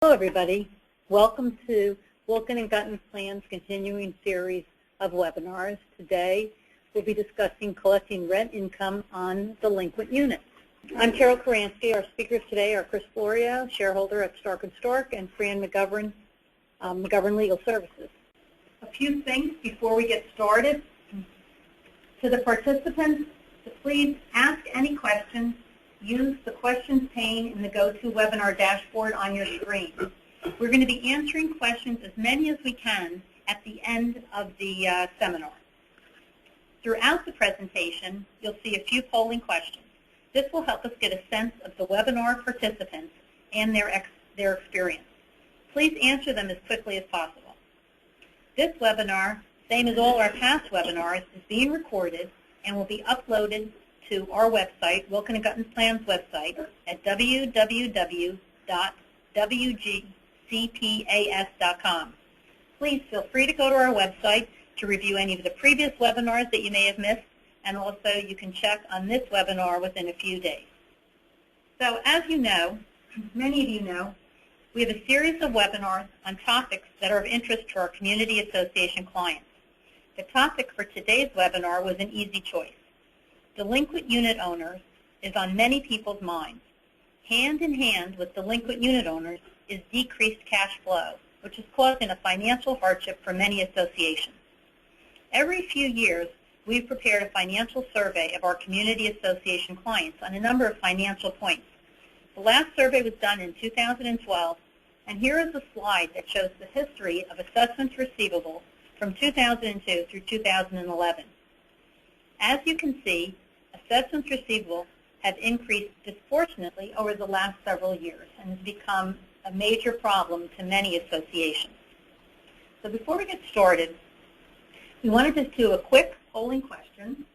Hello, everybody. Welcome to Wilkin & Gutton's Plan's continuing series of webinars. Today, we'll be discussing collecting rent income on delinquent units. I'm Carol Karansky. Our speakers today are Chris Florio, shareholder at Stark & Stark, and Fran McGovern, McGovern Legal Services. A few things before we get started. To the participants, to please ask any questions. Use the questions pane in the GoToWebinar dashboard on your screen. We're going to be answering questions, as many as we can, at the end of the seminar. Throughout the presentation, you'll see a few polling questions. This will help us get a sense of the webinar participants and their experience. Please answer them as quickly as possible. This webinar, same as all our past webinars, is being recorded and will be uploaded to our website, Wilkin & Gutton's Plan's website, at www.wgcpas.com. Please feel free to go to our website to review any of the previous webinars that you may have missed, and also you can check on this webinar within a few days. So as you know, many of you know, we have a series of webinars on topics that are of interest to our community association clients. The topic for today's webinar was an easy choice. Delinquent unit owners is on many people's minds. Hand in hand with delinquent unit owners is decreased cash flow, which is causing a financial hardship for many associations. Every few years, we've prepared a financial survey of our community association clients on a number of financial points. The last survey was done in 2012, and here is a slide that shows the history of assessments receivable from 2002 through 2011. As you can see, assessments receivable have increased disproportionately over the last several years and has become a major problem to many associations. So before we get started, we want to just do a quick polling question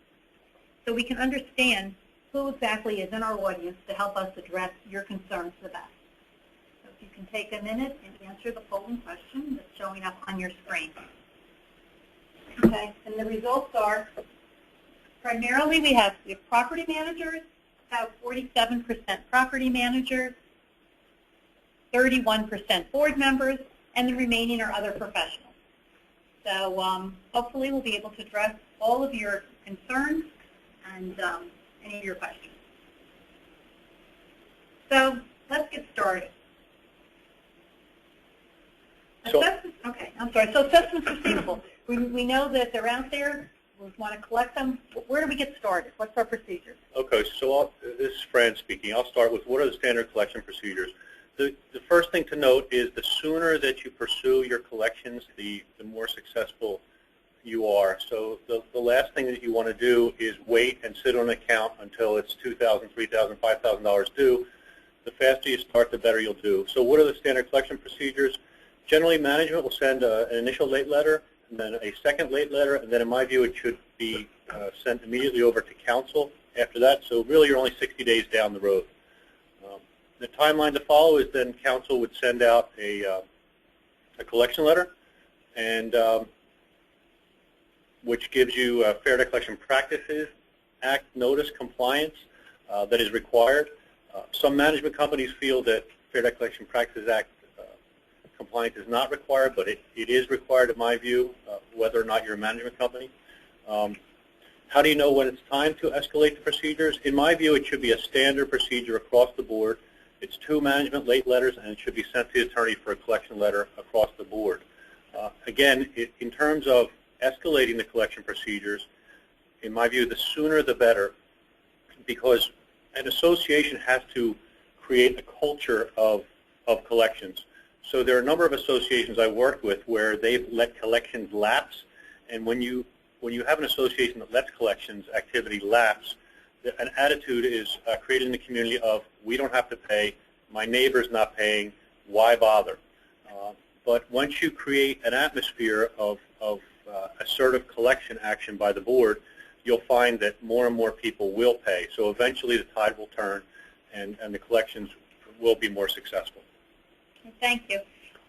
so we can understand who exactly is in our audience to help us address your concerns the best. So if you can take a minute and answer the polling question that's showing up on your screen. Okay, and the results are, primarily we have property managers, about 47% property managers, 31% board members, and the remaining are other professionals. So hopefully we'll be able to address all of your concerns and any of your questions. So let's get started. So assessments receivable. We know that they're out there. We want to collect them. Where do we get started? What's our procedure? Okay, so this is Fran speaking. I'll start with what are the standard collection procedures. The first thing to note is the sooner that you pursue your collections, the more successful you are. So the last thing that you want to do is wait and sit on an account until it's $2,000, $3,000, $5,000 due. The faster you start, the better you'll do. So what are the standard collection procedures? Generally, management will send an initial late letter, and then a second late letter, and then in my view it should be sent immediately over to counsel after that. So really you're only 60 days down the road. The timeline to follow is then counsel would send out a collection letter, and which gives you a Fair Debt Collection Practices Act notice compliance that is required. Some management companies feel that Fair Debt Collection Practices Act compliance is not required, but it is required in my view, whether or not you're a management company. How do you know when it's time to escalate the procedures? In my view, it should be a standard procedure across the board. It's 2 management late letters, and it should be sent to the attorney for a collection letter across the board. Again, in terms of escalating the collection procedures, in my view, the sooner the better, because an association has to create a culture of collections. So there are a number of associations I worked with where they've let collections lapse, and when you have an association that lets collections activity lapse, an attitude is created in the community of, we don't have to pay, my neighbor's not paying, why bother? But once you create an atmosphere of assertive collection action by the board, you'll find that more and more people will pay. So eventually the tide will turn, and the collections will be more successful. Thank you.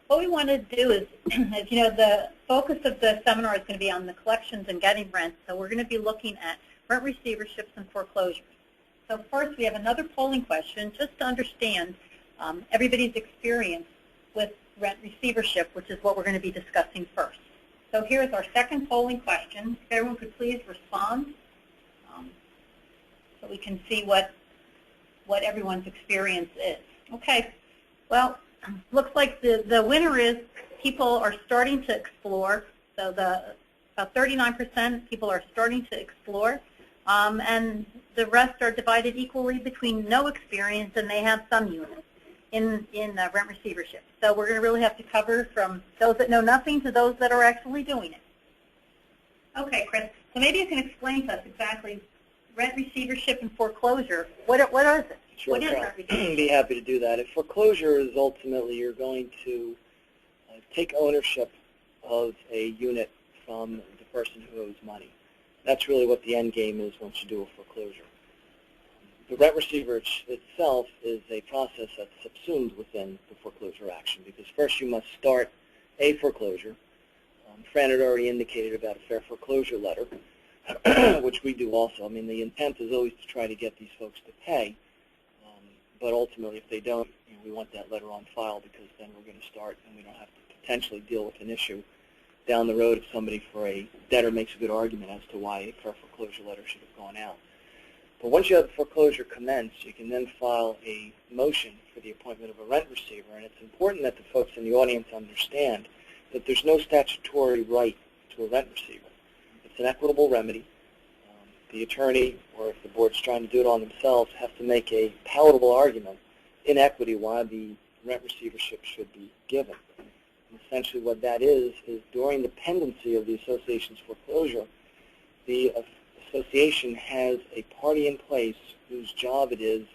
What we want to do is, as you know, the focus of the seminar is going to be on the collections and getting rent. So we're going to be looking at rent receiverships and foreclosures. So first, we have another polling question just to understand everybody's experience with rent receivership, which is what we're going to be discussing first. So here's our second polling question. If everyone could please respond so we can see what everyone's experience is. Okay, well, looks like the winner is people are starting to explore. So about 39% people are starting to explore, and the rest are divided equally between no experience and they have some units in rent receivership. So we're going to really have to cover from those that know nothing to those that are actually doing it. Okay, Chris, so maybe you can explain to us exactly rent receivership and foreclosure. What is it? Sure, what is rent receivership? I'd be happy to do that. If foreclosure is ultimately you're going to take ownership of a unit from the person who owes money. That's really what the end game is once you do a foreclosure. The rent receiver itself is a process that's subsumed within the foreclosure action because first you must start a foreclosure. Fran had already indicated about a fair foreclosure letter, which we do also. I mean, the intent is always to try to get these folks to pay, but ultimately if they don't, we want that letter on file because then we're going to start and we don't have to potentially deal with an issue down the road if somebody for a debtor makes a good argument as to why a fair foreclosure letter should have gone out. But once you have the foreclosure commenced, you can then file a motion for the appointment of a rent receiver, and it's important that the folks in the audience understand that there's no statutory right to a rent receiver. It's an equitable remedy. The attorney, or if the board's trying to do it on themselves, have to make a palatable argument in equity why the rent receivership should be given. And essentially what that is during the pendency of the association's foreclosure, the association has a party in place whose job it is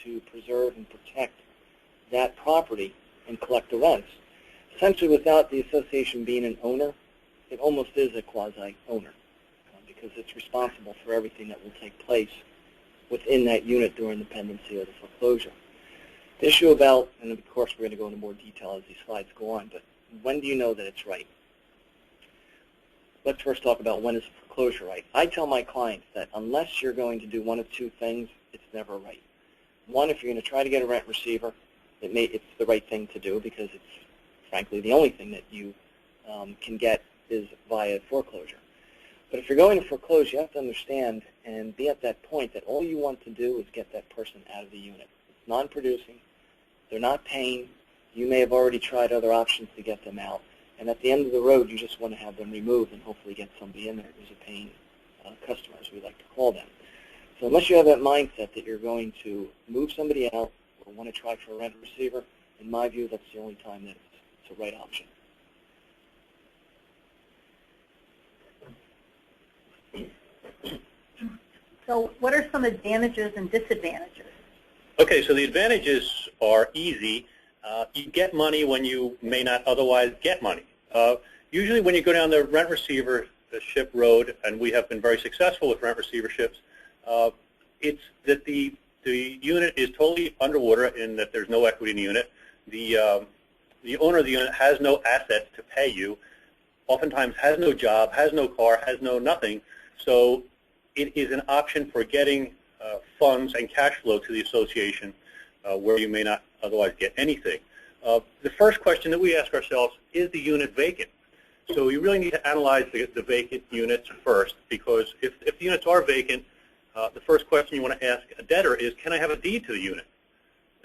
to preserve and protect that property and collect the rents. Essentially, without the association being an owner, it almost is a quasi-owner because it's responsible for everything that will take place within that unit during the pendency of the foreclosure. The issue about, and of course we're going to go into more detail as these slides go on, but when do you know that it's right? Let's first talk about when is a foreclosure right. I tell my clients that unless you're going to do one of two things, it's never right. One, if you're going to try to get a rent receiver, it's the right thing to do because it's frankly the only thing that you can get is via foreclosure. But if you're going to foreclose, you have to understand and be at that point that all you want to do is get that person out of the unit. It's non-producing. They're not paying. You may have already tried other options to get them out. And at the end of the road, you just want to have them removed and hopefully get somebody in there who's a paying customer, as we like to call them. So unless you have that mindset that you're going to move somebody out or want to try for a rent receiver, in my view, that's the only time that it's a right option. So what are some advantages and disadvantages? Okay, so the advantages are easy. You get money when you may not otherwise get money. Usually when you go down the rent receivership road, and we have been very successful with rent receiverships, it's that the unit is totally underwater in that there's no equity in the unit. The owner of the unit has no assets to pay you, oftentimes has no job, has no car, has no nothing. So it is an option for getting funds and cash flow to the association where you may not otherwise get anything. The first question that we ask ourselves, is the unit vacant? So we really need to analyze the vacant units first, because if the units are vacant, the first question you want to ask a debtor is, can I have a deed to the unit?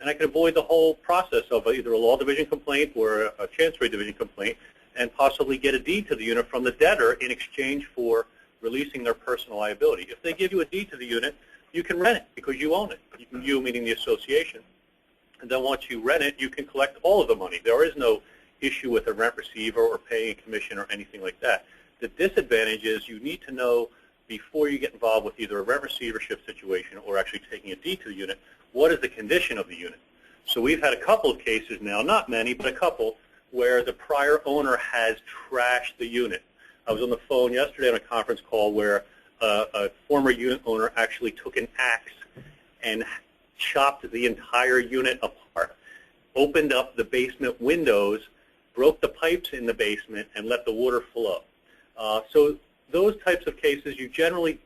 And I can avoid the whole process of either a law division complaint or a chancery division complaint and possibly get a deed to the unit from the debtor in exchange for releasing their personal liability. If they give you a deed to the unit, you can rent it because you own it, you meaning the association. And then once you rent it, you can collect all of the money. There is no issue with a rent receiver or paying a commission or anything like that. The disadvantage is you need to know before you get involved with either a rent receivership situation or actually taking a deed to the unit, what is the condition of the unit. So we've had a couple of cases now, not many, but a couple, where the prior owner has trashed the unit. I was on the phone yesterday on a conference call where a former unit owner actually took an axe and chopped the entire unit apart, opened up the basement windows, broke the pipes in the basement, and let the water flow. So those types of cases, you generally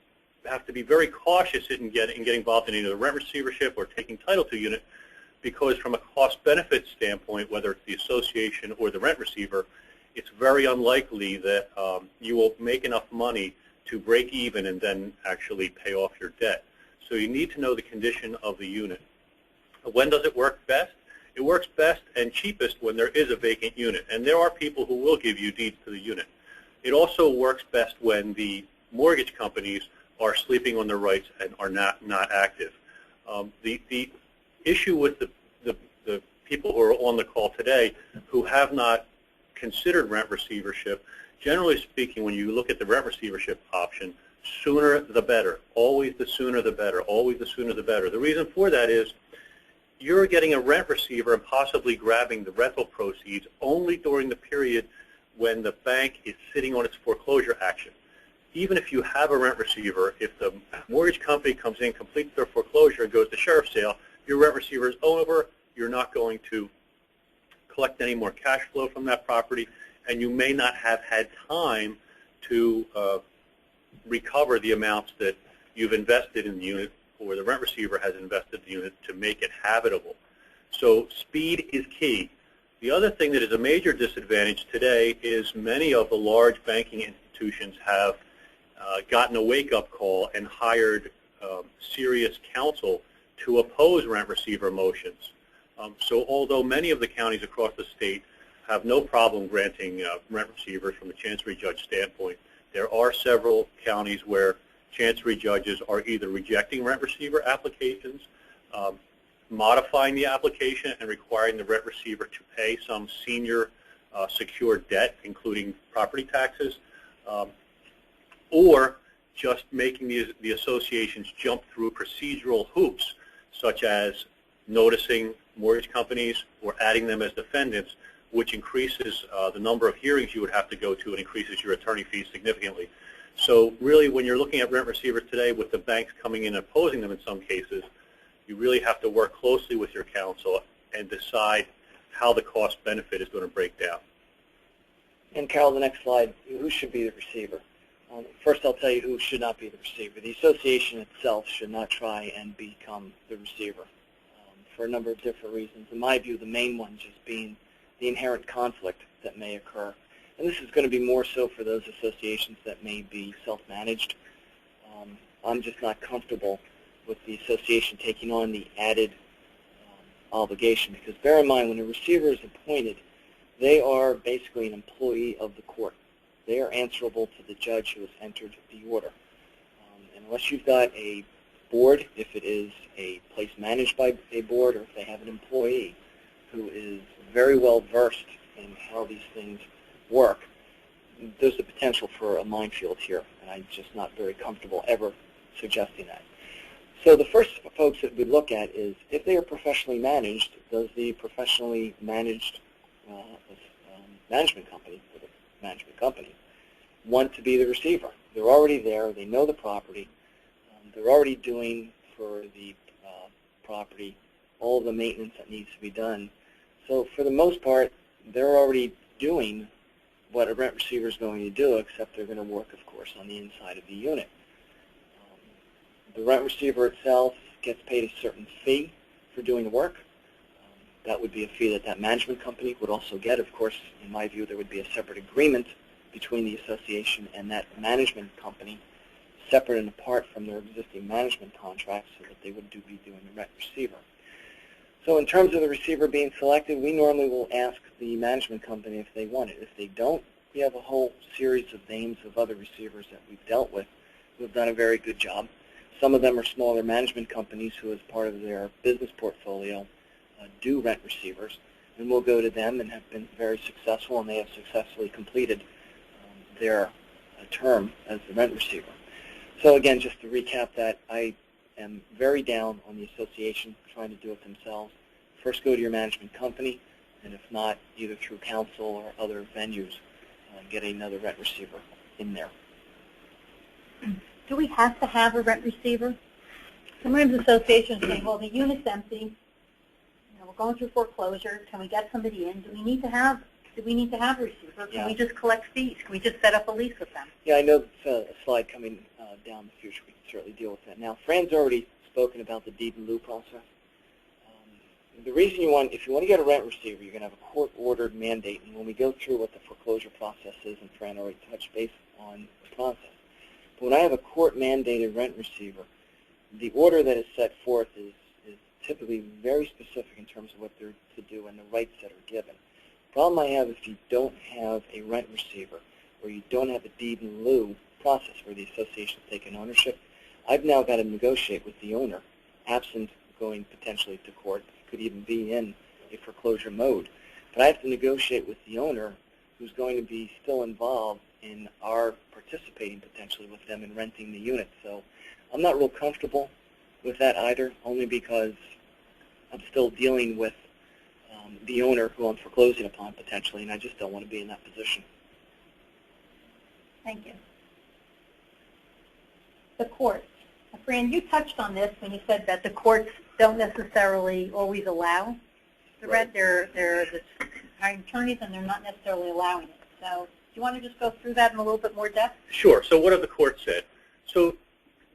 have to be very cautious in getting involved in either a rent receivership or taking title to a unit, because from a cost-benefit standpoint, whether it's the association or the rent receiver, it's very unlikely that you will make enough money to break even and then actually pay off your debt. So you need to know the condition of the unit. When does it work best? It works best and cheapest when there is a vacant unit, and there are people who will give you deeds to the unit. It also works best when the mortgage companies are sleeping on their rights and are not active. The issue with the people who are on the call today who have not considered rent receivership, generally speaking, when you look at the rent receivership option, sooner the better. Always the sooner the better. Always the sooner the better. The reason for that is you're getting a rent receiver and possibly grabbing the rental proceeds only during the period when the bank is sitting on its foreclosure action. Even if you have a rent receiver, if the mortgage company comes in, completes their foreclosure, and goes to sheriff's sale, your rent receiver is over. You're not going to collect any more cash flow from that property, and you may not have had time to recover the amounts that you've invested in the unit or the rent receiver has invested in the unit to make it habitable. So speed is key. The other thing that is a major disadvantage today is many of the large banking institutions have gotten a wake-up call and hired serious counsel to oppose rent receiver motions. So although many of the counties across the state have no problem granting rent receivers from a chancery judge standpoint, there are several counties where chancery judges are either rejecting rent receiver applications, modifying the application and requiring the rent receiver to pay some senior secured debt, including property taxes, or just making the associations jump through procedural hoops, such as noticing mortgage companies or adding them as defendants, which increases the number of hearings you would have to go to and increases your attorney fees significantly. So really, when you're looking at rent receivers today with the banks coming in and opposing them in some cases, you really have to work closely with your counsel and decide how the cost-benefit is going to break down. And Carol, the next slide, who should be the receiver? First, I'll tell you who should not be the receiver. The association itself should not try and become the receiver for a number of different reasons. In my view, the main one just being the inherent conflict that may occur. And this is going to be more so for those associations that may be self-managed. I'm just not comfortable with the association taking on the added obligation, because bear in mind, when a receiver is appointed, they are basically an employee of the court. They are answerable to the judge who has entered the order. Unless you've got a board, if it is a place managed by a board, or if they have an employee who is very well versed in how these things work, there's the potential for a minefield here, and I'm just not very comfortable ever suggesting that. So the first folks that we look at is, if they are professionally managed, does the professionally managed management company, or the management company, want to be the receiver? They're already there, they know the property, they're already doing for the property all the maintenance that needs to be done. So for the most part, they're already doing what a rent receiver is going to do, except they're going to work, of course, on the inside of the unit. The rent receiver itself gets paid a certain fee for doing the work. That would be a fee that that management company would also get. Of course, in my view, there would be a separate agreement between the association and that management company, separate and apart from their existing management contracts, so that they would be doing the rent receiver. So in terms of the receiver being selected, we normally will ask the management company if they want it. If they don't, we have a whole series of names of other receivers that we've dealt with who have done a very good job. Some of them are smaller management companies who, as part of their business portfolio, do rent receivers, and we'll go to them and have been very successful, and they have successfully completed their term as the rent receiver. So again, just to recap that, I am very down on the association trying to do it themselves. First, go to your management company, and if not, either through counsel or other venues, get another rent receiver in there. Do we have to have a rent receiver? Sometimes associations say, well, the unit's empty, we're going through foreclosure, can we get somebody in? Do we need to have a receiver? Or can we just collect fees? Can we just set up a lease with them? Yeah, I know it's a slide coming down the future. We can certainly deal with that. Now, Fran's already spoken about the deed in lieu process. The reason if you want to get a rent receiver, you're going to have a court-ordered mandate. And when we go through what the foreclosure process is, and Fran already touched base on the process, but when I have a court-mandated rent receiver, the order that is set forth is typically very specific in terms of what they're to do and the rights that are given. The problem I have if you don't have a rent receiver or you don't have a deed in lieu process where the association's taking ownership, I've now got to negotiate with the owner, absent going potentially to court. It could even be in a foreclosure mode. But I have to negotiate with the owner who's going to be still involved in our participating potentially with them in renting the unit. So I'm not real comfortable with that either, only because I'm still dealing with the owner who I'm foreclosing upon potentially, and I just don't want to be in that position. Thank you. The courts. Fran, you touched on this when you said that the courts don't necessarily always allow the rent. They're hiring attorneys and they're not necessarily allowing it. So do you want to just go through that in a little bit more depth? Sure. So what have the courts said? So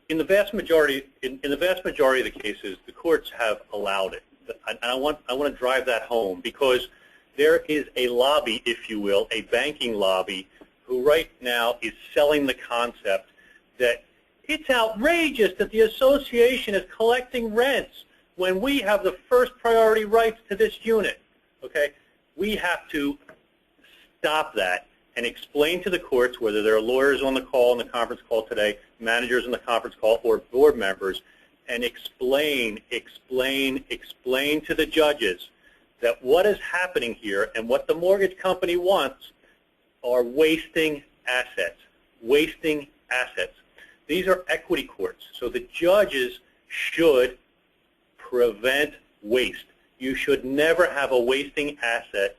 in the vast majority of the cases, the courts have allowed it. And I want to drive that home because there is a lobby, if you will, a banking lobby, who right now is selling the concept that it's outrageous that the association is collecting rents when we have the first priority rights to this unit. Okay? We have to stop that and explain to the courts, whether there are lawyers on the call, in the conference call today, managers in the conference call, or board members, and explain to the judges that what is happening here and what the mortgage company wants are wasting assets. These are equity courts, so the judges should prevent waste. You should never have a wasting asset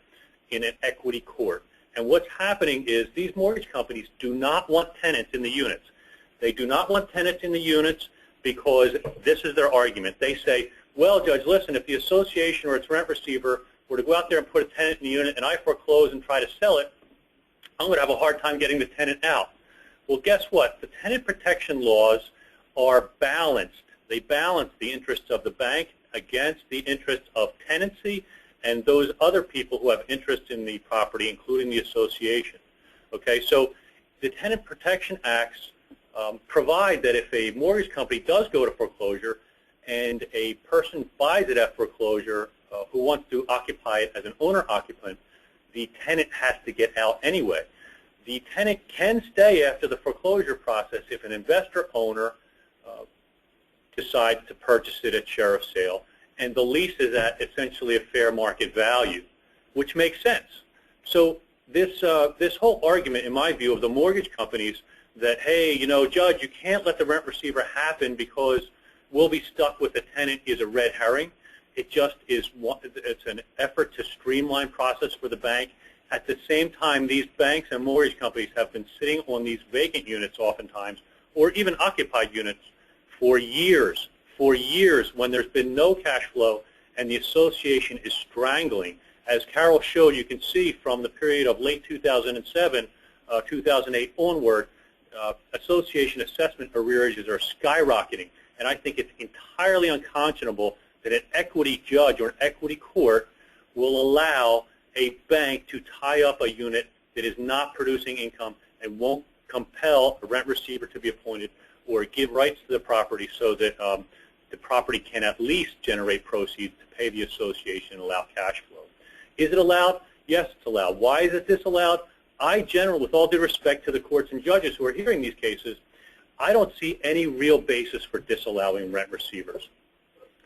in an equity court. And what's happening is these mortgage companies do not want tenants in the units. They do not want tenants in the units because this is their argument. They say, well, Judge, listen, if the association or its rent receiver were to go out there and put a tenant in the unit and I foreclose and try to sell it, I'm going to have a hard time getting the tenant out. Well, guess what? The tenant protection laws are balanced. They balance the interests of the bank against the interests of tenancy and those other people who have interest in the property, including the association. Okay, so the Tenant Protection Acts provide that if a mortgage company does go to foreclosure and a person buys it at foreclosure who wants to occupy it as an owner-occupant, the tenant has to get out anyway. The tenant can stay after the foreclosure process if an investor-owner decides to purchase it at sheriff's sale, and the lease is at essentially a fair market value, which makes sense. So this whole argument, in my view, of the mortgage companies that, hey, you know, Judge, you can't let the rent receiver happen because we'll be stuck with the tenant is a red herring. It just is it's an effort to streamline process for the bank. At the same time, these banks and mortgage companies have been sitting on these vacant units oftentimes, or even occupied units, for years when there's been no cash flow and the association is strangling. As Carol showed, you can see from the period of late 2007, 2008 onward, association assessment arrearages are skyrocketing. And I think it's entirely unconscionable that an equity judge or an equity court will allow a bank to tie up a unit that is not producing income and won't compel a rent receiver to be appointed or give rights to the property so that the property can at least generate proceeds to pay the association and allow cash flow. Is it allowed? Yes, it's allowed. Why is it disallowed? With all due respect to the courts and judges who are hearing these cases, I don't see any real basis for disallowing rent receivers.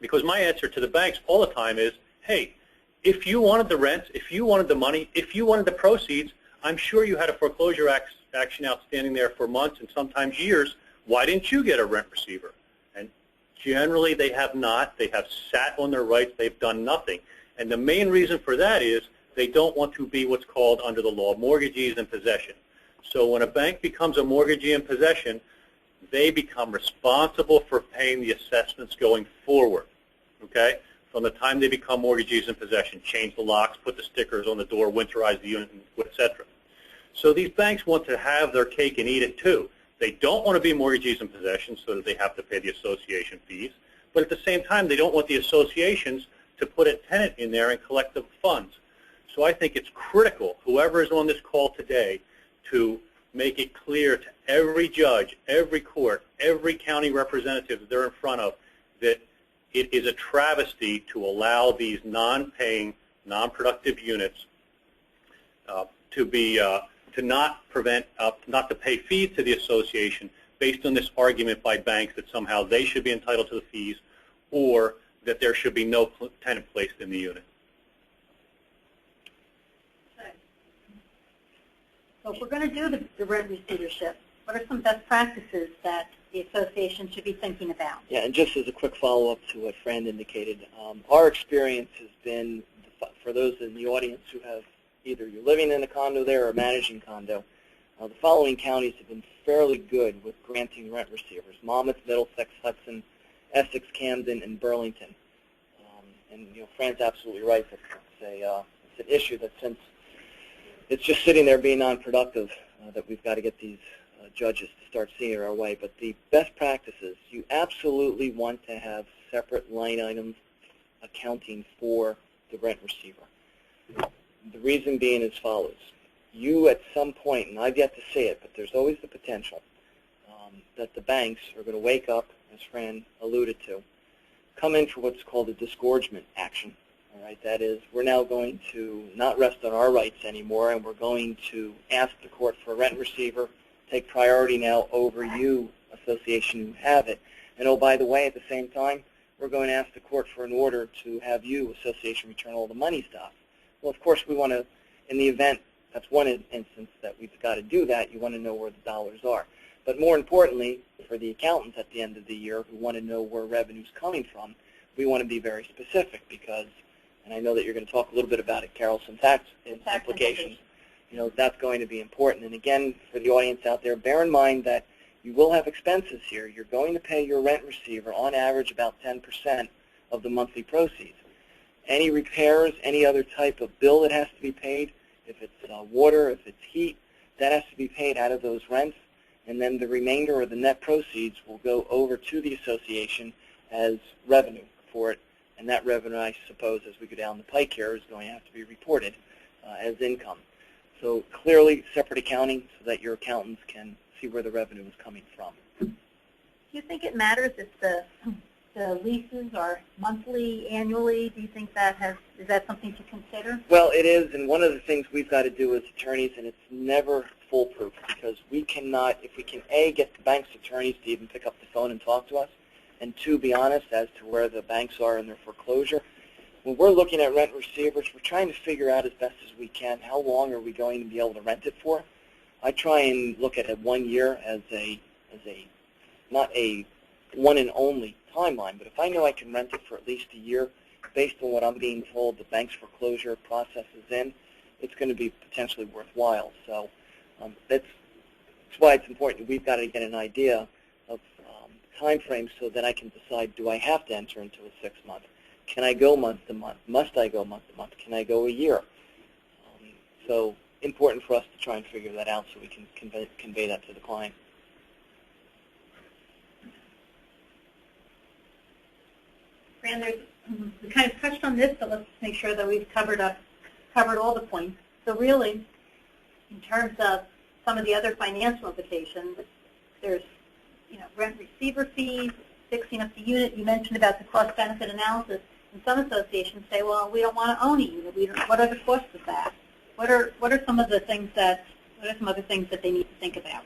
Because my answer to the banks all the time is, hey, if you wanted the rents, if you wanted the money, if you wanted the proceeds, I'm sure you had a foreclosure action outstanding there for months and sometimes years. Why didn't you get a rent receiver? And generally they have not. They have sat on their rights. They've done nothing. And the main reason for that is they don't want to be what's called under the law mortgagees in possession. So when a bank becomes a mortgagee in possession, they become responsible for paying the assessments going forward, okay? From the time they become mortgagees in possession, change the locks, put the stickers on the door, winterize the unit, etc. So these banks want to have their cake and eat it too. They don't want to be mortgagees in possession so that they have to pay the association fees, but at the same time they don't want the associations to put a tenant in there and collect the funds. So I think it's critical, whoever is on this call today, to make it clear to every judge, every court, every county representative that they're in front of, that it is a travesty to allow these non-paying, non-productive units not to pay fees to the association based on this argument by banks that somehow they should be entitled to the fees, or that there should be no tenant placed in the unit. So if we're going to do the rent receivership, what are some best practices that the association should be thinking about? Yeah, and just as a quick follow-up to what Fran indicated, our experience has been, for those in the audience who have either you're living in a condo there or managing condo, the following counties have been fairly good with granting rent receivers: Monmouth, Middlesex, Hudson, Essex, Camden, and Burlington. And Fran's absolutely right. It's an issue that, since it's just sitting there being non-productive, that we've got to get these judges to start seeing it our way. But the best practices, you absolutely want to have separate line items accounting for the rent receiver. The reason being as follows. You at some point, and I've yet to see it, but there's always the potential that the banks are going to wake up, as Fran alluded to, come in for what's called a disgorgement action. All right, that is, we're now going to not rest on our rights anymore, and we're going to ask the court for a rent receiver, take priority now over you, association, who have it. And oh, by the way, at the same time, we're going to ask the court for an order to have you, association, return all the money stuff. Well, of course, we want to, in the event, that's one instance that we've got to do that, you want to know where the dollars are. But more importantly, for the accountants at the end of the year who want to know where revenue's coming from, we want to be very specific because, and I know that you're going to talk a little bit about it, Carol, some tax implications. That's going to be important. And again, for the audience out there, bear in mind that you will have expenses here. You're going to pay your rent receiver on average about 10% of the monthly proceeds. Any repairs, any other type of bill that has to be paid, if it's water, if it's heat, that has to be paid out of those rents, and then the remainder or the net proceeds will go over to the association as revenue for it, and that revenue, I suppose, as we go down the pike here, is going to have to be reported as income. So clearly separate accounting so that your accountants can see where the revenue is coming from. Do you think it matters if the leases are monthly, annually? Do you think is that something to consider? Well, it is, and one of the things we've got to do as attorneys, and it's never foolproof, because we cannot, if we can, A, get the bank's attorneys to even pick up the phone and talk to us, and two, be honest as to where the banks are in their foreclosure. When we're looking at rent receivers, we're trying to figure out as best as we can how long are we going to be able to rent it for. I try and look at it 1 year as not a one and only timeline, but if I know I can rent it for at least a year, based on what I'm being told the bank's foreclosure process is in, it's going to be potentially worthwhile. So that's why it's important. We've got to get an idea of time frames so that I can decide, do I have to enter into a 6-month? Can I go month to month? Must I go month to month? Can I go a year? So important for us to try and figure that out so we can convey that to the client. Fran, we kind of touched on this, but let's make sure that we've covered all the points. So really, in terms of some of the other financial implications, there's rent receiver fees, fixing up the unit. You mentioned about the cost-benefit analysis. And some associations say, well, we don't want to own a unit. What are the costs of that? What are some of the things that other things that they need to think about?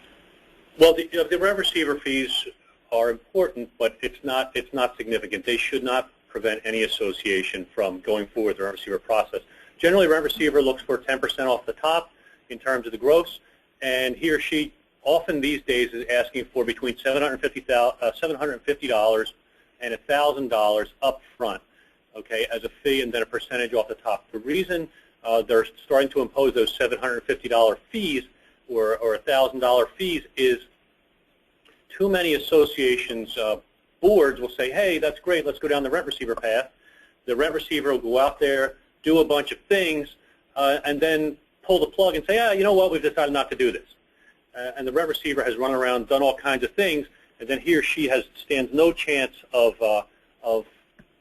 Well, the rent receiver fees are important, but it's not significant. They should not prevent any association from going forward with the rent receiver process. Generally, rent receiver looks for 10% off the top in terms of the gross, and he or she often these days is asking for between $750 and $1,000 up front, okay, as a fee, and then a percentage off the top. The reason they're starting to impose those $750 fees or $1,000 fees is too many associations, boards will say, hey, that's great, let's go down the rent receiver path. The rent receiver will go out there, do a bunch of things, and then pull the plug and say, you know what, we've decided not to do this. And the rent receiver has run around, done all kinds of things, and then he or she stands no chance of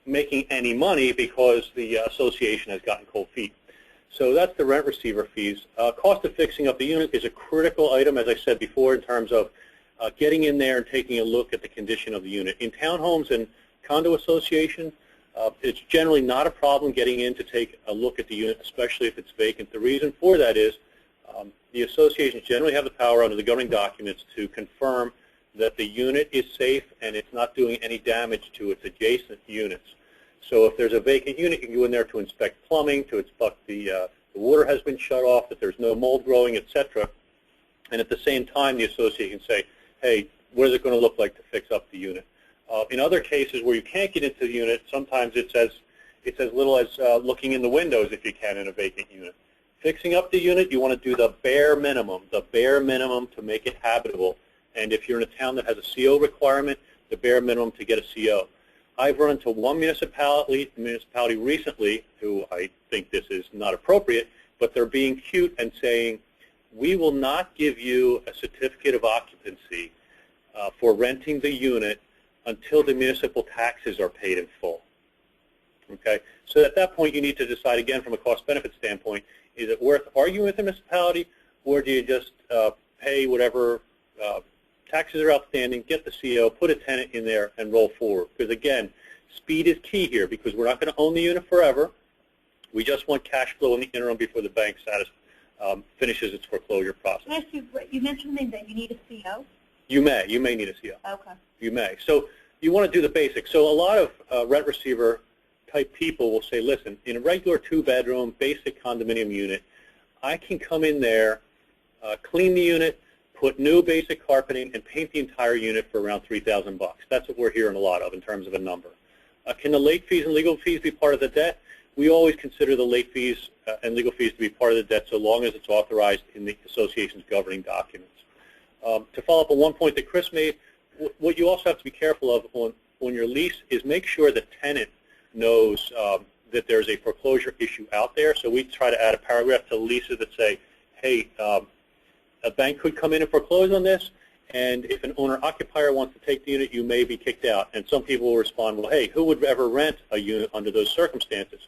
making any money because the association has gotten cold feet. So that's the rent receiver fees. Cost of fixing up the unit is a critical item, as I said before, in terms of getting in there and taking a look at the condition of the unit. In townhomes and condo associations, it's generally not a problem getting in to take a look at the unit, especially if it's vacant. The reason for that is the associations generally have the power under the governing documents to confirm that the unit is safe and it's not doing any damage to its adjacent units. So if there's a vacant unit, you can go in there to inspect plumbing, to inspect the water has been shut off, that there's no mold growing, etc. And at the same time, the association can say, hey, what is it going to look like to fix up the unit? In other cases where you can't get into the unit, sometimes it's as little as looking in the windows if you can in a vacant unit. Fixing up the unit, you want to do the bare minimum to make it habitable. And if you're in a town that has a CO requirement, the bare minimum to get a CO. I've run into one municipality recently who I think this is not appropriate, but they're being cute and saying, we will not give you a certificate of occupancy for renting the unit until the municipal taxes are paid in full. Okay? So at that point, you need to decide, again, from a cost-benefit standpoint, is it worth arguing with the municipality, or do you just pay whatever taxes are outstanding, get the CO, put a tenant in there, and roll forward? Because, again, speed is key here, because we're not going to own the unit forever. We just want cash flow in the interim before the bank finishes its foreclosure process. Can I ask you, you mentioned that you need a CO? You may need a CO. Okay. You may. So you want to do the basics. So a lot of rent receiver type people will say, listen, in a regular 2-bedroom basic condominium unit, I can come in there, clean the unit, put new basic carpeting, and paint the entire unit for around $3,000. That's what we're hearing a lot of in terms of a number. Can the late fees and legal fees be part of the debt? We always consider the late fees and legal fees to be part of the debt so long as it's authorized in the association's governing documents. To follow up on one point that Chris made, what you also have to be careful of on your lease is make sure the tenant knows that there's a foreclosure issue out there. So we try to add a paragraph to the leases that say, hey, a bank could come in and foreclose on this, and if an owner-occupier wants to take the unit, you may be kicked out. And some people will respond, well, hey, who would ever rent a unit under those circumstances?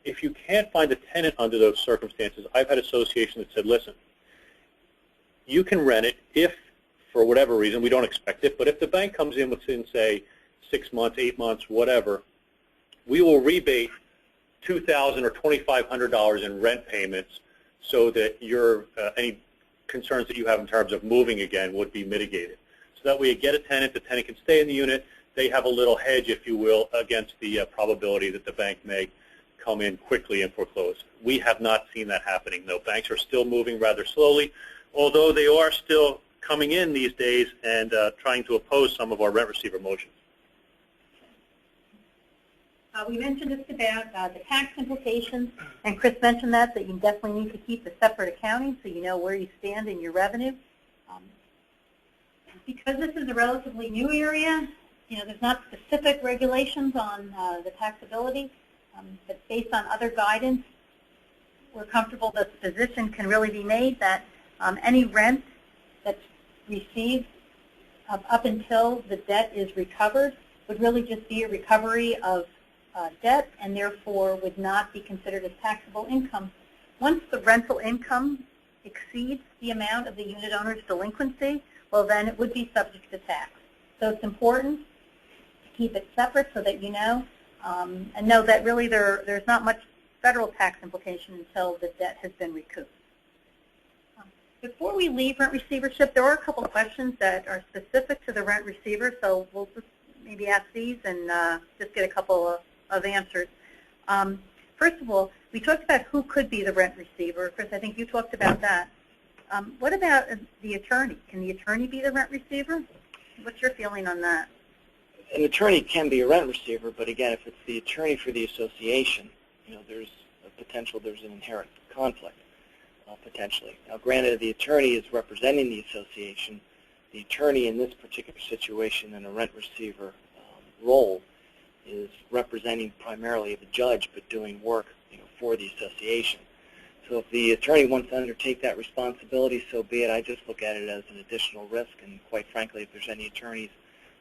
If you can't find a tenant under those circumstances, I've had associations that said, listen, you can rent it if, for whatever reason, we don't expect it, but if the bank comes in within, say, 6 months, 8 months, whatever, we will rebate $2,000 or $2,500 in rent payments so that your any concerns that you have in terms of moving again would be mitigated. So that way you get a tenant, the tenant can stay in the unit, they have a little hedge, if you will, against the probability that the bank may come in quickly and foreclose. We have not seen that happening, though. Banks are still moving rather slowly, although they are still coming in these days and trying to oppose some of our rent receiver motions. We mentioned just about the tax implications, and Chris mentioned that you definitely need to keep a separate accounting so you know where you stand in your revenue. Because this is a relatively new area, there's not specific regulations on the taxability, but based on other guidance, we're comfortable that the position can really be made that any rent that's received up until the debt is recovered would really just be a recovery of debt and therefore would not be considered as taxable income. Once the rental income exceeds the amount of the unit owner's delinquency, well then it would be subject to tax. So it's important to keep it separate so that you know, and know that really there's not much federal tax implication until the debt has been recouped. Before we leave rent receivership, there are a couple of questions that are specific to the rent receiver, so we'll just maybe ask these and just get a couple of answers. First of all, we talked about who could be the rent receiver. Chris, I think you talked about that. What about the attorney? Can the attorney be the rent receiver? What's your feeling on that? An attorney can be a rent receiver, but again, if it's the attorney for the association, there's a potential, there's an inherent conflict, potentially. Now, granted, the attorney is representing the association. The attorney in this particular situation in a rent receiver role is representing primarily the judge, but doing work for the association. So if the attorney wants to undertake that responsibility, so be it. I just look at it as an additional risk, and quite frankly, if there's any attorneys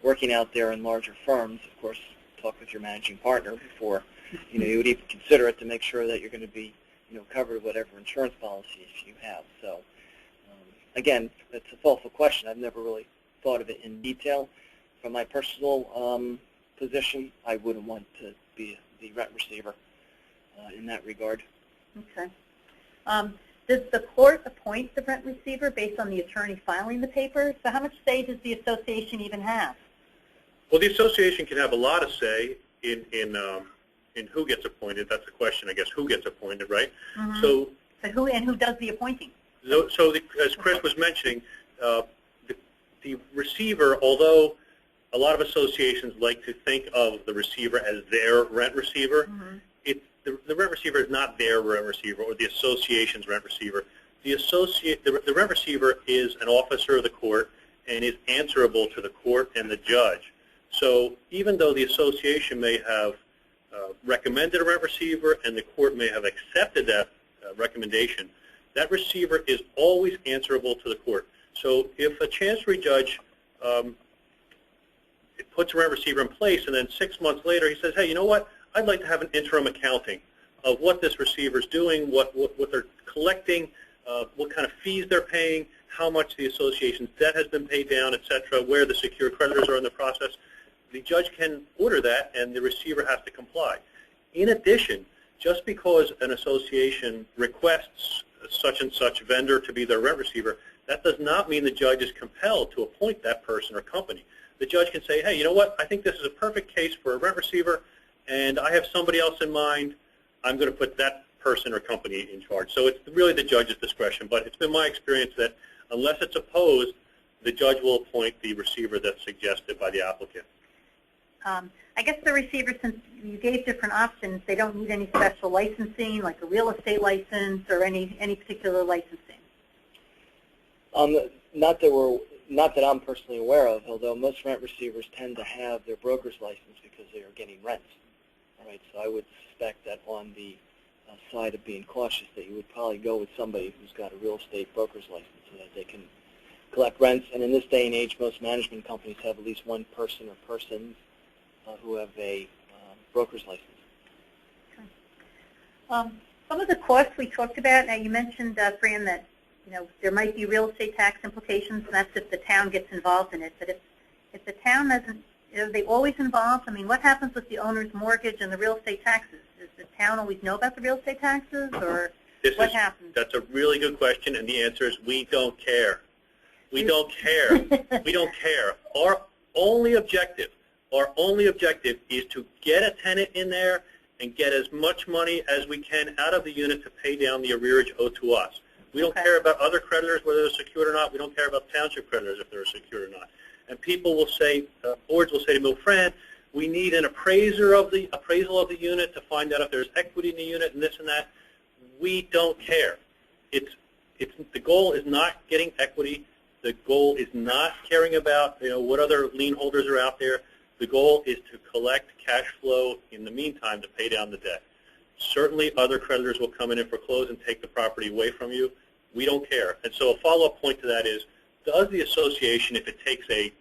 working out there in larger firms, of course, talk with your managing partner before you would even consider it, to make sure that you're going to be covered with whatever insurance policies you have. So again, it's a thoughtful question. I've never really thought of it in detail. From my personal position, I wouldn't want to be the rent receiver in that regard. Okay. Does the court appoint the rent receiver based on the attorney filing the papers? So how much say does the association even have? Well, the association can have a lot of say in who gets appointed. That's the question, I guess. Who gets appointed, right? Mm-hmm. So who does the appointing? As Chris was mentioning, the receiver, although a lot of associations like to think of the receiver as their rent receiver, mm-hmm. The rent receiver is not their rent receiver or the association's rent receiver. The rent receiver is an officer of the court and is answerable to the court and the judge. So even though the association may have recommended a rent receiver and the court may have accepted that recommendation, that receiver is always answerable to the court. So if a chancery judge puts a rent receiver in place and then 6 months later he says, hey, you know what? I'd like to have an interim accounting of what this receiver is doing, what they're collecting, what kind of fees they're paying, how much the association's debt has been paid down, et cetera, where the secured creditors are in the process. The judge can order that, and the receiver has to comply. In addition, just because an association requests such and such vendor to be their rent receiver, that does not mean the judge is compelled to appoint that person or company. The judge can say, hey, you know what? I think this is a perfect case for a rent receiver, and I have somebody else in mind. I'm going to put that person or company in charge. So it's really the judge's discretion, but it's been my experience that unless it's opposed, the judge will appoint the receiver that's suggested by the applicant. I guess the receiver, since you gave different options, they don't need any special licensing, like a real estate license or any particular licensing. Not that I'm personally aware of, although most rent receivers tend to have their broker's license because they are getting rents. All right, so I would suspect that on the side of being cautious, that you would probably go with somebody who's got a real estate broker's license so that they can collect rents. And in this day and age, most management companies have at least one person or persons who have a broker's license. Okay. Some of the costs we talked about, now you mentioned, Fran, that there might be real estate tax implications, and that's if the town gets involved in it. But if the town doesn't, are they always involved? I mean, what happens with the owner's mortgage and the real estate taxes? Does the town always know about the real estate taxes, or what happens? That's a really good question, and the answer is we don't care. We don't care. We don't care. Our only objective is to get a tenant in there and get as much money as we can out of the unit to pay down the arrearage owed to us. We don't care about other creditors, whether they're secured or not. We don't care about township creditors if they're secured or not. And people will say, boards will say to me, Fran, we need an appraisal of the unit to find out if there's equity in the unit and this and that. We don't care. The goal is not getting equity. The goal is not caring about what other lien holders are out there. The goal is to collect cash flow in the meantime to pay down the debt. Certainly other creditors will come in and foreclose and take the property away from you. We don't care. And so a follow-up point to that is, does the association, if it takes a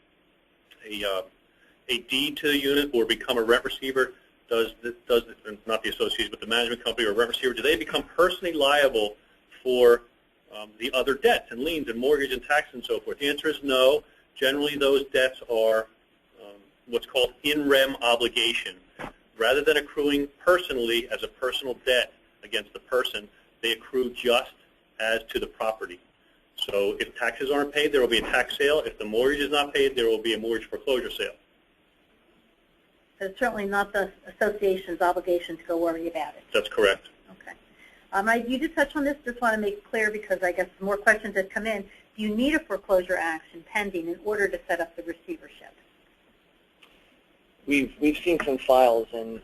deed to the unit or become a rent receiver, not the association but the management company or rent receiver, do they become personally liable for the other debts and liens and mortgage and tax and so forth? The answer is no. Generally those debts are what's called in rem obligation. Rather than accruing personally as a personal debt against the person, they accrue just as to the property. So if taxes aren't paid, there will be a tax sale. If the mortgage is not paid, there will be a mortgage foreclosure sale. So it's certainly not the association's obligation to go worry about it. That's correct. Okay. You did touch on this. Just want to make it clear because I guess more questions have come in. Do you need a foreclosure action pending in order to set up the receivership? We've seen some files and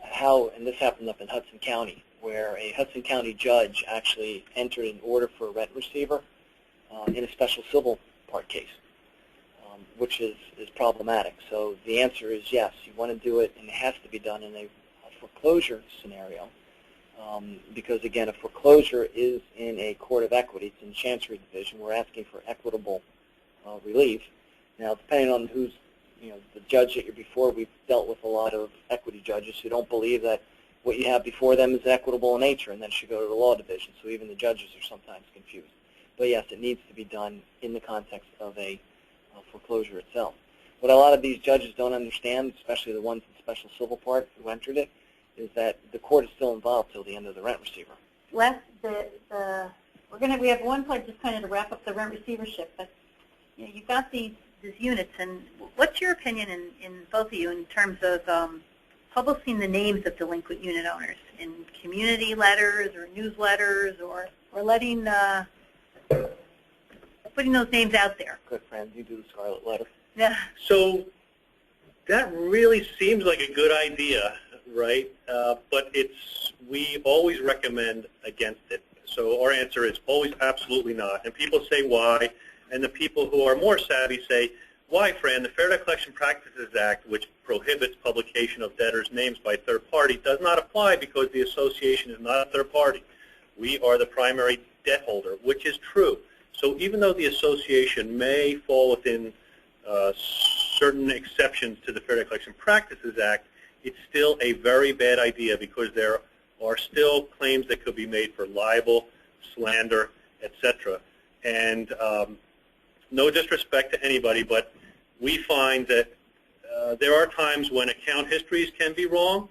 this happened up in Hudson County, where a Hudson County judge actually entered an order for a rent receiver in a special civil part case, which is problematic. So the answer is yes, you want to do it, and it has to be done in a foreclosure scenario, because again, a foreclosure is in a court of equity. It's in the Chancery Division. We're asking for equitable relief. Now, depending on who's the judge that you're before, we've dealt with a lot of equity judges who don't believe that what you have before them is equitable in nature and then should go to the law division. So even the judges are sometimes confused. But yes, it needs to be done in the context of a foreclosure itself. What a lot of these judges don't understand, especially the ones in the special civil part who entered it, is that the court is still involved till the end of the rent receiver. We have one point just kind of to wrap up the rent receivership, but you've got these units, and what's your opinion in both of you in terms of publishing the names of delinquent unit owners in community letters or newsletters, or letting putting those names out there? Good friend, you do the scarlet letter. Yeah. So that really seems like a good idea, right? But we always recommend against it. So our answer is always absolutely not. And people say why, and the people who are more savvy say, why, Fran? The Fair Debt Collection Practices Act, which prohibits publication of debtors' names by third party, does not apply because the association is not a third party. We are the primary debt holder, which is true. So even though the association may fall within certain exceptions to the Fair Debt Collection Practices Act, it's still a very bad idea because there are still claims that could be made for libel, slander, etc. And no disrespect to anybody, but we find that there are times when account histories can be wrong,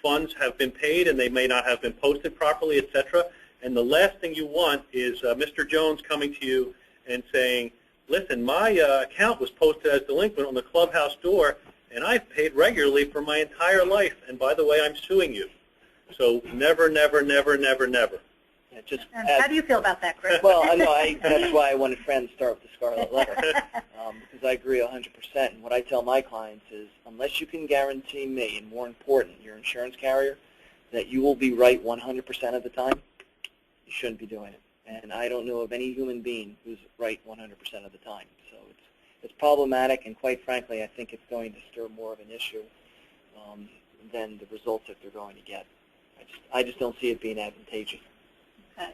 funds have been paid and they may not have been posted properly, etc. And the last thing you want is Mr. Jones coming to you and saying, listen, my account was posted as delinquent on the clubhouse door, and I've paid regularly for my entire life, and by the way, I'm suing you. So never, never, never, never, never. How do you feel about that, Chris? Well, that's why I wanted Fran to start with the scarlet letter, because I agree 100%. And what I tell my clients is, unless you can guarantee me, and more important, your insurance carrier, that you will be right 100% of the time, you shouldn't be doing it. And I don't know of any human being who's right 100% of the time. So it's problematic, and quite frankly, I think it's going to stir more of an issue than the results that they're going to get. I just don't see it being advantageous. Okay.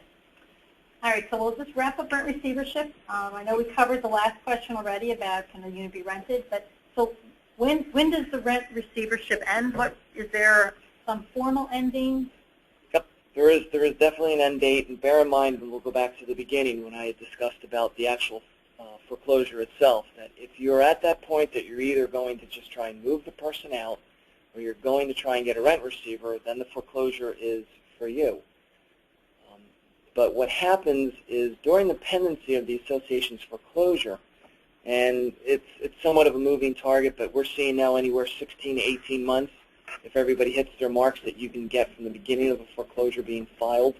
All right, so we'll just wrap up rent receivership. I know we covered the last question already about can the unit be rented, but so when does the rent receivership end? Is there some formal ending? Yep, there is definitely an end date, and bear in mind, and we'll go back to the beginning when I had discussed about the actual foreclosure itself, that if you're at that point that you're either going to just try and move the person out or you're going to try and get a rent receiver, then the foreclosure is for you. But what happens is during the pendency of the association's foreclosure, and it's somewhat of a moving target, but we're seeing now anywhere 16 to 18 months, if everybody hits their marks, that you can get from the beginning of a foreclosure being filed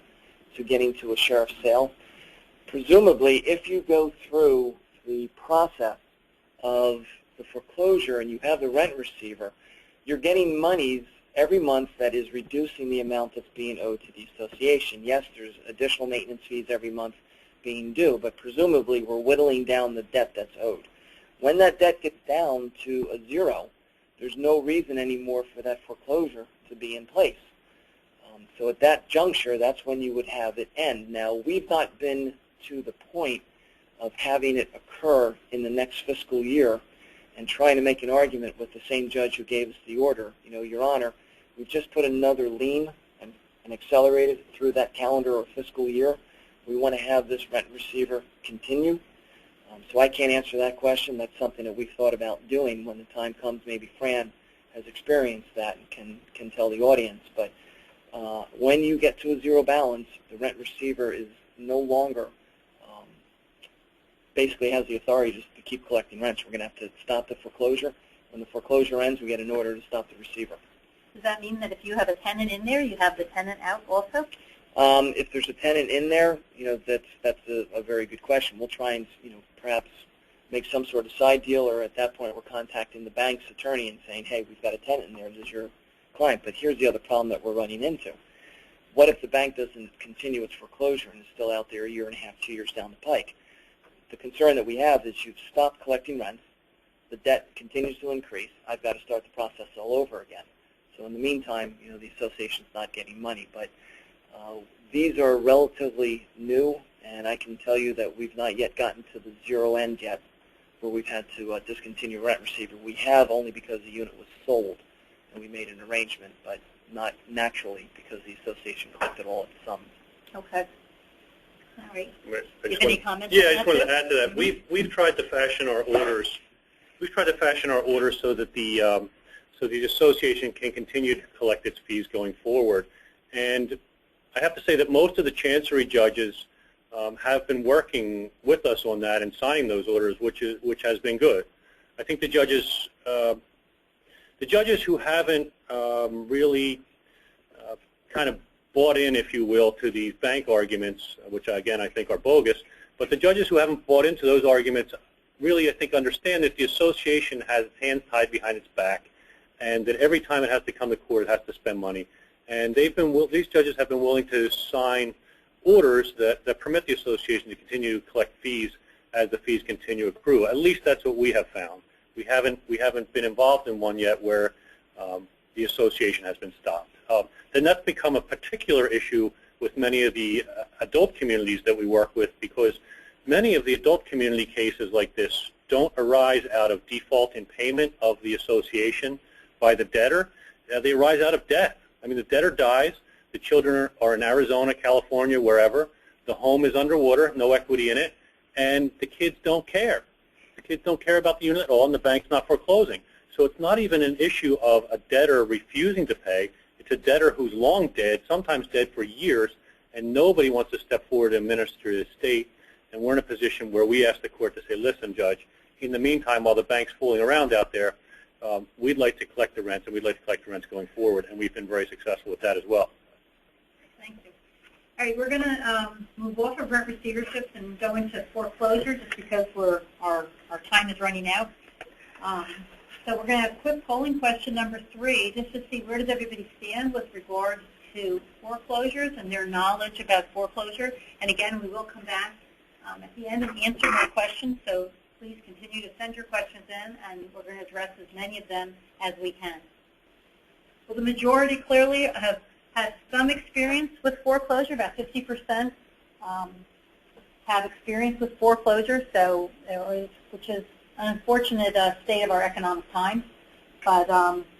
to getting to a sheriff's sale. Presumably, if you go through the process of the foreclosure and you have the rent receiver, you're getting monies every month that is reducing the amount that's being owed to the association. Yes, there's additional maintenance fees every month being due, but presumably we're whittling down the debt that's owed. When that debt gets down to a zero, there's no reason anymore for that foreclosure to be in place. So at that juncture, that's when you would have it end. Now, we've not been to the point of having it occur in the next fiscal year and trying to make an argument with the same judge who gave us the order. Your Honor, we've just put another lien and accelerated it through that calendar or fiscal year. We want to have this rent receiver continue. So I can't answer that question. That's something that we've thought about doing when the time comes. Maybe Fran has experienced that and can tell the audience. But when you get to a zero balance, the rent receiver is no longer basically has the authority just to keep collecting rents. We're going to have to stop the foreclosure. When the foreclosure ends, we get an order to stop the receiver. Does that mean that if you have a tenant in there, you have the tenant out also? If there's a tenant in there, that's a very good question. We'll try and perhaps make some sort of side deal, or at that point we're contacting the bank's attorney and saying, hey, we've got a tenant in there. This is your client. But here's the other problem that we're running into. What if the bank doesn't continue its foreclosure and is still out there a year and a half, 2 years down the pike? The concern that we have is you've stopped collecting rents, the debt continues to increase, I've got to start the process all over again. So in the meantime, the association's not getting money. But these are relatively new, and I can tell you that we've not yet gotten to the zero end yet where we've had to discontinue rent receiver. We have only because the unit was sold, and we made an arrangement, but not naturally because the association collected all its sums. Okay. All right. I Do you have any comments? Yeah, I just wanted to add to that. We've tried to fashion our orders. We've tried to fashion our orders so that the association can continue to collect its fees going forward. And I have to say that most of the Chancery judges have been working with us on that and signing those orders, which has been good. I think the judges who haven't really kind of bought in, if you will, to these bank arguments, which again I think are bogus, but the judges who haven't bought into those arguments really, I think, understand that the association has its hands tied behind its back, and that every time it has to come to court, it has to spend money. And these judges have been willing to sign orders that permit the association to continue to collect fees as the fees continue to accrue. At least that's what we have found. We haven't been involved in one yet where the association has been stopped. Then that's become a particular issue with many of the adult communities that we work with, because many of the adult community cases like this don't arise out of default in payment of the association by the debtor. They arise out of death. I mean, the debtor dies, the children are in Arizona, California, wherever, the home is underwater, no equity in it, and the kids don't care. The kids don't care about the unit at all, and the bank's not foreclosing. So it's not even an issue of a debtor refusing to pay. It's a debtor who's long dead, sometimes dead for years, and nobody wants to step forward and administer the estate. And we're in a position where we ask the court to say, listen, Judge, in the meantime, while the bank's fooling around out there, we'd like to collect the rents, and we'd like to collect the rents going forward, and we've been very successful with that as well. Thank you. All right, we're going to move off of rent receiverships and go into foreclosure just because our time is running out. So we're going to have a quick polling question number 3, just to see where does everybody stand with regards to foreclosures and their knowledge about foreclosure. And again, we will come back at the end and answer more questions, so please continue to send your questions in, and we're going to address as many of them as we can. Well, the majority clearly have had some experience with foreclosure. About 50% have experience with foreclosure, so which is an unfortunate state of our economic times. But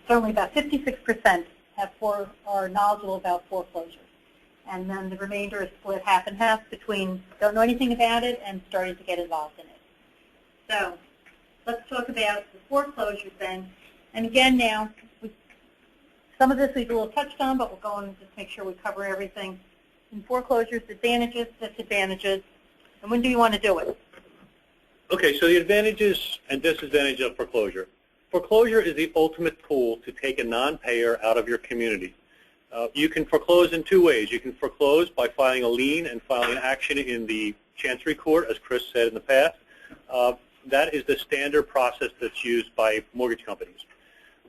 certainly about 56% are knowledgeable about foreclosure. And then the remainder is split half and half between don't know anything about it and starting to get involved in it. So let's talk about the foreclosures then. And again now, some of this we've a little touched on, but we'll go and just make sure we cover everything. In foreclosures, advantages, disadvantages, and when do you want to do it? Okay, so the advantages and disadvantages of foreclosure. Foreclosure is the ultimate tool to take a non-payer out of your community. You can foreclose in 2 ways. You can foreclose by filing a lien and filing an action in the Chancery Court, as Chris said in the past. That is the standard process that's used by mortgage companies.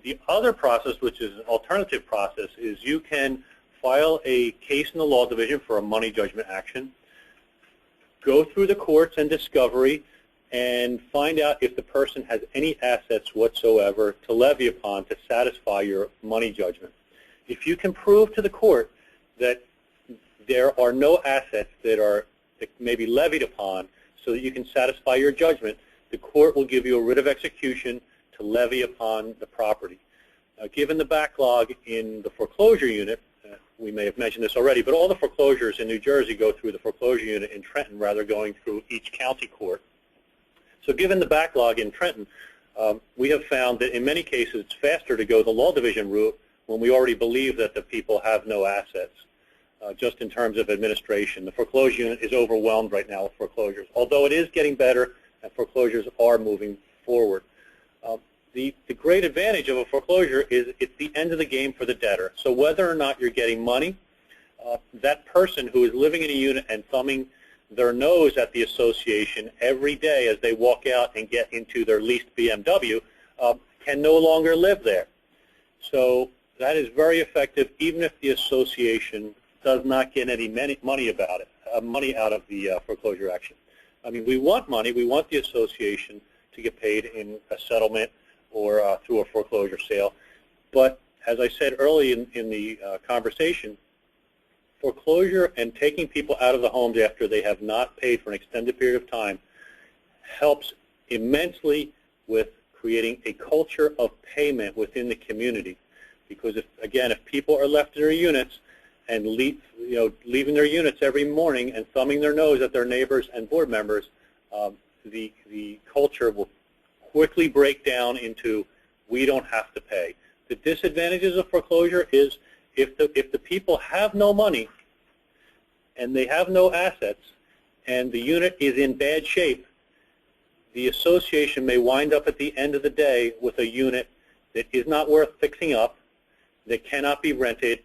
The other process, which is an alternative process, is you can file a case in the law division for a money judgment action, go through the courts and discovery, and find out if the person has any assets whatsoever to levy upon to satisfy your money judgment. If you can prove to the court that there are no assets that may be levied upon so that you can satisfy your judgment, the court will give you a writ of execution to levy upon the property. Given the backlog in the foreclosure unit, we may have mentioned this already, but all the foreclosures in New Jersey go through the foreclosure unit in Trenton rather than going through each county court. So given the backlog in Trenton, we have found that in many cases it's faster to go the law division route when we already believe that the people have no assets, just in terms of administration. The foreclosure unit is overwhelmed right now with foreclosures, although it is getting better and foreclosures are moving forward. The great advantage of a foreclosure is it's the end of the game for the debtor. So whether or not you're getting money, that person who is living in a unit and thumbing their nose at the association every day as they walk out and get into their leased BMW can no longer live there. So that is very effective, even if the association does not get any money about it, money out of the foreclosure action. I mean, we want money. We want the association to get paid in a settlement or through a foreclosure sale. But as I said early in the conversation, foreclosure and taking people out of the homes after they have not paid for an extended period of time helps immensely with creating a culture of payment within the community. Because if people are left in their units and leaving their units every morning and thumbing their nose at their neighbors and board members, the culture will quickly break down into we don't have to pay. The disadvantages of foreclosure is if the people have no money and they have no assets and the unit is in bad shape, the association may wind up at the end of the day with a unit that is not worth fixing up, that cannot be rented,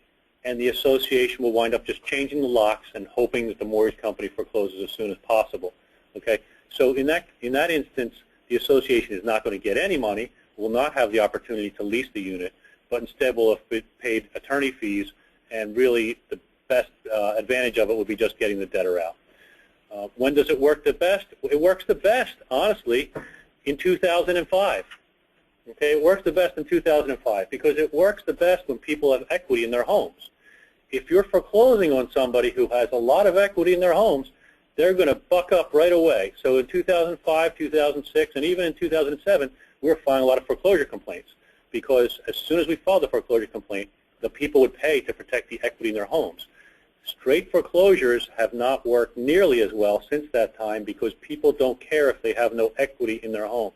and the association will wind up just changing the locks and hoping that the mortgage company forecloses as soon as possible. Okay? So in that instance, the association is not going to get any money, will not have the opportunity to lease the unit, but instead will have paid attorney fees, and really the best advantage of it would be just getting the debtor out. When does it work the best? It works the best, honestly, in 2005. Okay, it works the best in 2005 because it works the best when people have equity in their homes. If you're foreclosing on somebody who has a lot of equity in their homes, they're going to buck up right away. So in 2005, 2006, and even in 2007, we were filing a lot of foreclosure complaints because as soon as we filed the foreclosure complaint, the people would pay to protect the equity in their homes. Straight foreclosures have not worked nearly as well since that time because people don't care if they have no equity in their homes.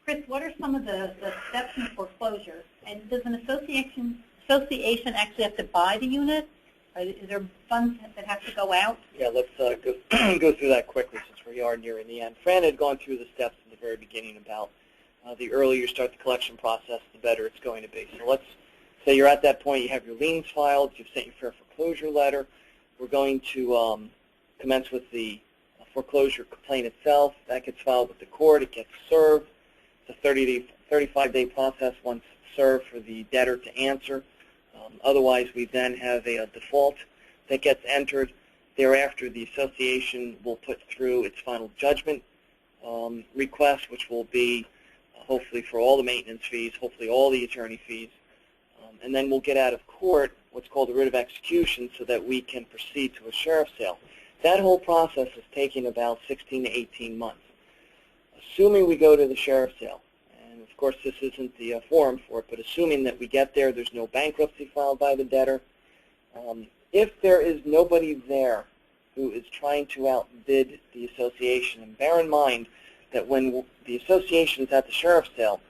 Chris, what are some of the steps in foreclosure? And does an association actually have to buy the unit? Is there funds that have to go out? Yeah, let's go through that quickly since we are nearing the end. Fran had gone through the steps in the very beginning about the earlier you start the collection process, the better it's going to be. So let's say you're at that point, you have your liens filed, you've sent your fair foreclosure letter. We're going to commence with the foreclosure complaint itself. That gets filed with the court. It gets served. It's a 35-day process once served for the debtor to answer. Otherwise, we then have a default that gets entered. Thereafter, the association will put through its final judgment request, which will be hopefully for all the maintenance fees, hopefully all the attorney fees. And then we'll get out of court what's called a writ of execution so that we can proceed to a sheriff's sale. That whole process is taking about 16 to 18 months. Assuming we go to the sheriff's sale, and of course this isn't the forum for it, but assuming that we get there, there's no bankruptcy filed by the debtor. If there is nobody there who is trying to outbid the association, and bear in mind that when the association is at the sheriff's sale,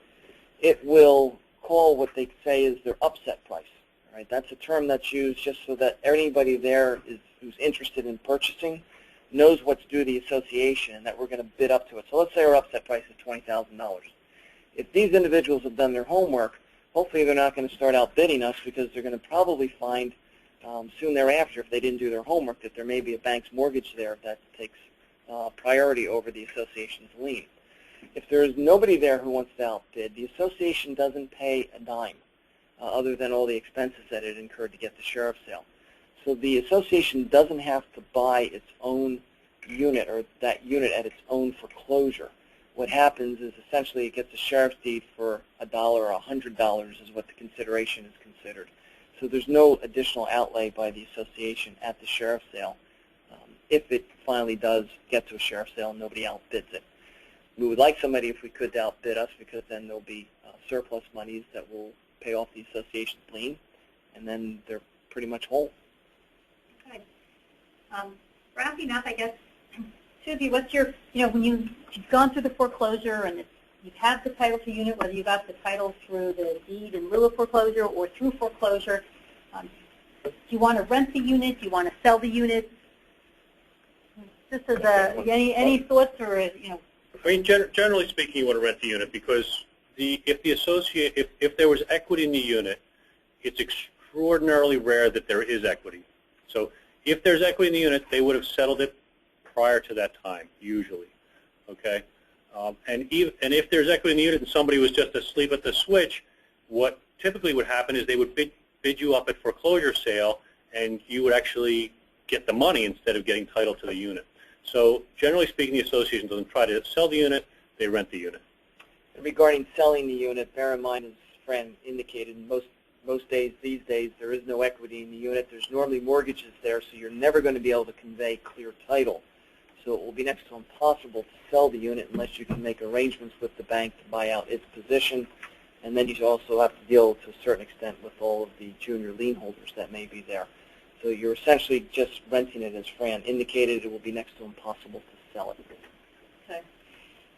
it will call what they say is their upset price. All right? That's a term that's used just so that anybody there who's interested in purchasing knows what's due the association and that we're going to bid up to it. So let's say our upset price is $20,000. If these individuals have done their homework, hopefully they're not going to start outbidding us because they're going to probably find soon thereafter, if they didn't do their homework, that there may be a bank's mortgage there that takes priority over the association's lien. If there is nobody there who wants to outbid, the association doesn't pay a dime other than all the expenses that it incurred to get the sheriff's sale. So the association doesn't have to buy its own unit or that unit at its own foreclosure. What happens is essentially it gets a sheriff's deed for $1 or $100 is what the consideration is considered. So there's no additional outlay by the association at the sheriff's sale if it finally does get to a sheriff's sale and nobody outbids it. We would like somebody, if we could, to outbid us because then there'll be surplus monies that will pay off the association's lien, and then they're pretty much whole. Okay. Wrapping up, I guess, two of you, what's your, when you've gone through the foreclosure and you've had the title to unit, whether you got the title through the deed in lieu of foreclosure or through foreclosure, do you want to rent the unit? Do you want to sell the unit? Just as any thoughts or, I mean, generally speaking, you want to rent the unit because if there was equity in the unit, it's extraordinarily rare that there is equity. So if there's equity in the unit, they would have settled it prior to that time, usually. Okay, and if there's equity in the unit and somebody was just asleep at the switch, what typically would happen is they would bid you up at foreclosure sale, and you would actually get the money instead of getting title to the unit. So generally speaking, the association doesn't try to sell the unit, they rent the unit. Regarding selling the unit, bear in mind, as Fran indicated, most days these days there is no equity in the unit. There's normally mortgages there, so you're never going to be able to convey clear title. So it will be next to impossible to sell the unit unless you can make arrangements with the bank to buy out its position. And then you also have to deal to a certain extent with all of the junior lien holders that may be there. So you're essentially just renting it, as Fran indicated. It will be next to impossible to sell it. Okay.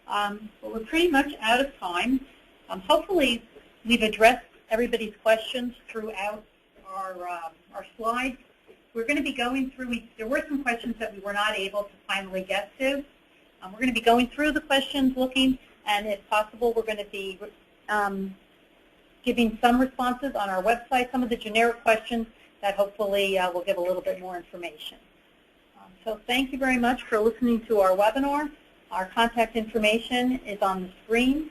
Well, we're pretty much out of time. Hopefully, we've addressed everybody's questions throughout our slides. We're going to be going through, there were some questions that we were not able to finally get to. We're going to be going through the questions, looking, and if possible, we're going to be giving some responses on our website, some of the generic questions that hopefully will give a little bit more information. So thank you very much for listening to our webinar. Our contact information is on the screen.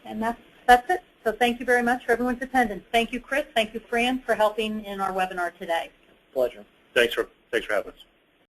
And that's it. So thank you very much for everyone's attendance. Thank you, Chris. Thank you, Fran, for helping in our webinar today. Pleasure. Thanks for having us.